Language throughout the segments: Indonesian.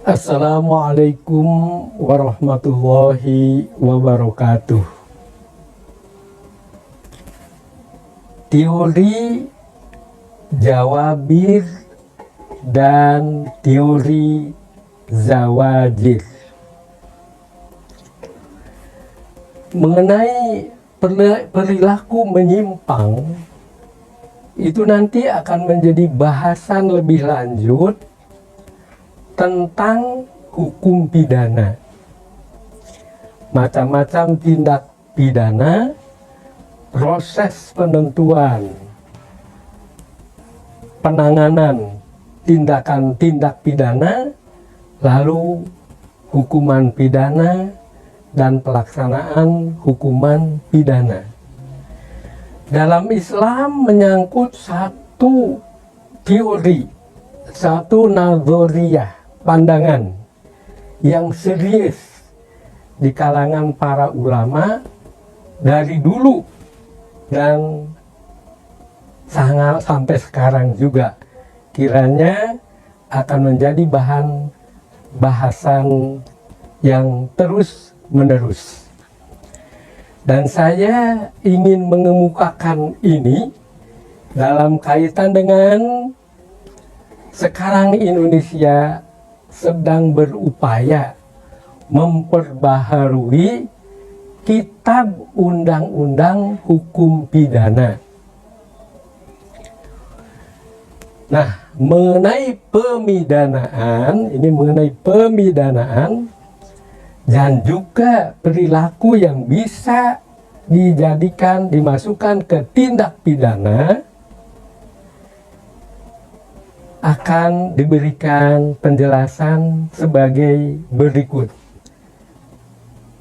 Assalamualaikum warahmatullahi wabarakatuh. Teori Jawabir dan teori Zawajir. Mengenai perilaku menyimpang, itu nanti akan menjadi bahasan lebih lanjut tentang hukum pidana. Macam-macam tindak pidana, proses penentuan, penanganan tindak pidana, lalu hukuman pidana dan pelaksanaan hukuman pidana. Dalam Islam menyangkut satu teori, satu nazariyah, pandangan yang serius di kalangan para ulama dari dulu dan sampai sekarang juga, kiranya akan menjadi bahan bahasan yang terus menerus. Dan saya ingin mengemukakan ini dalam kaitan dengan sekarang Indonesia sedang berupaya memperbaharui Kitab Undang-Undang Hukum Pidana. Nah, mengenai pemidanaan dan juga perilaku yang bisa dimasukkan ke tindak pidana, akan diberikan penjelasan sebagai berikut.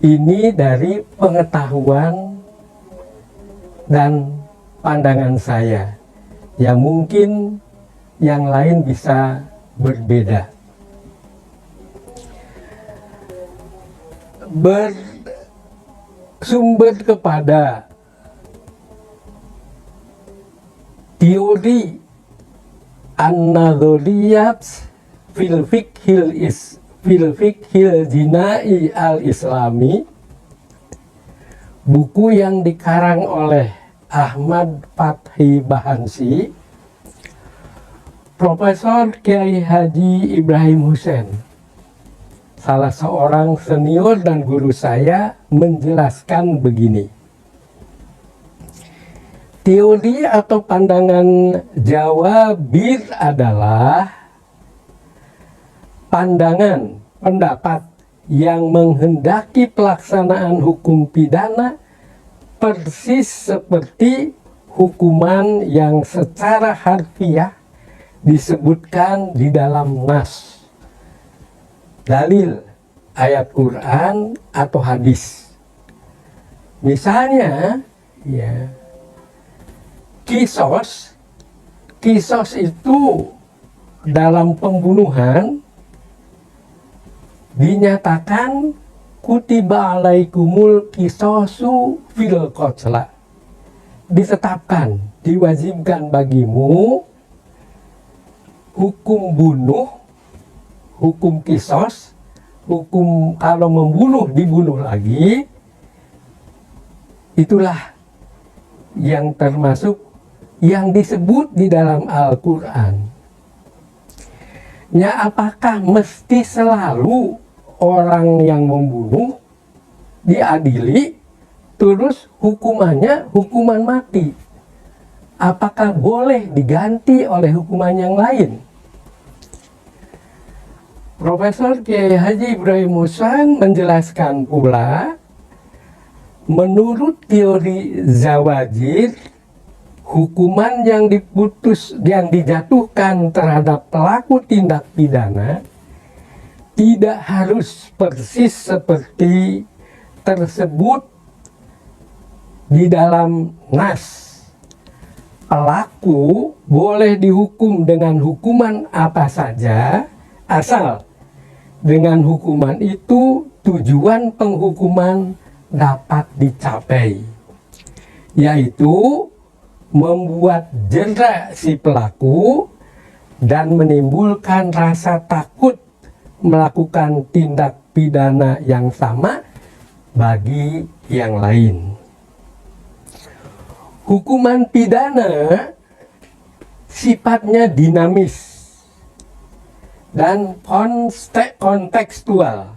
Ini dari pengetahuan dan pandangan saya, yang mungkin yang lain bisa berbeda. Bersumber kepada teori An-Nadhariyat fil Fiqhil Jinai al-Islami, buku yang dikarang oleh Ahmad Fathi Bahansi, Profesor Kiai Haji Ibrahim Hussein, salah seorang senior dan guru saya, menjelaskan begini. Teori atau pandangan Jawabir adalah pendapat yang menghendaki pelaksanaan hukum pidana persis seperti hukuman yang secara harfiah disebutkan di dalam nas, dalil, ayat Quran atau hadis. Misalnya, ya, kisos itu dalam pembunuhan dinyatakan kutiba alaikumul kisosu fil qatla, ditetapkan, diwajibkan bagimu hukum bunuh, hukum kisos, hukum kalau membunuh dibunuh lagi. Itulah yang termasuk yang disebut di dalam Al-Quran. Ya, apakah mesti selalu orang yang membunuh diadili terus hukumannya hukuman mati? Apakah boleh diganti oleh hukuman yang lain? Profesor Kiai Haji Ibrahim Hussein menjelaskan pula, menurut teori Zawajir, hukuman yang dijatuhkan terhadap pelaku tindak pidana tidak harus persis seperti tersebut di dalam nas. Pelaku boleh dihukum dengan hukuman apa saja, asal dengan hukuman itu tujuan penghukuman dapat dicapai, yaitu membuat jera si pelaku dan menimbulkan rasa takut melakukan tindak pidana yang sama bagi yang lain. Hukuman pidana sifatnya dinamis dan kontekstual.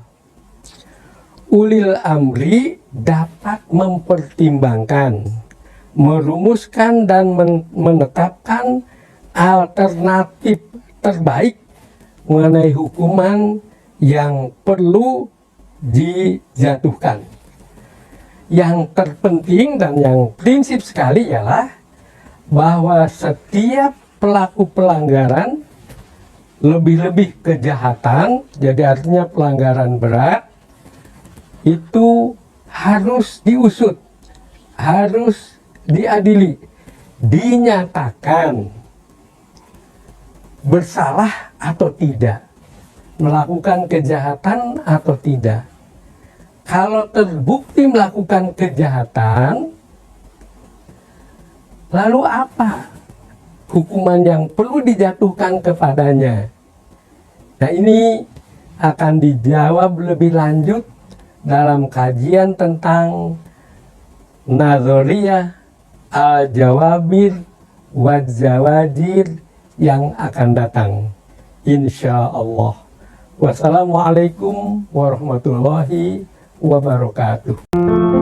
Ulil amri dapat mempertimbangkan, merumuskan dan menetapkan alternatif terbaik mengenai hukuman yang perlu dijatuhkan. Yang terpenting dan yang prinsip sekali ialah bahwa setiap pelaku pelanggaran, lebih-lebih kejahatan, jadi artinya pelanggaran berat, itu harus diusut, harus diadili, dinyatakan bersalah atau tidak, melakukan kejahatan atau tidak. Kalau terbukti melakukan kejahatan, lalu apa hukuman yang perlu dijatuhkan kepadanya? Nah, ini akan dijawab lebih lanjut dalam kajian tentang Nazariyah al-Jawabir wa Zawajir yang akan datang, insya Allah. Wassalamualaikum warahmatullahi wabarakatuh.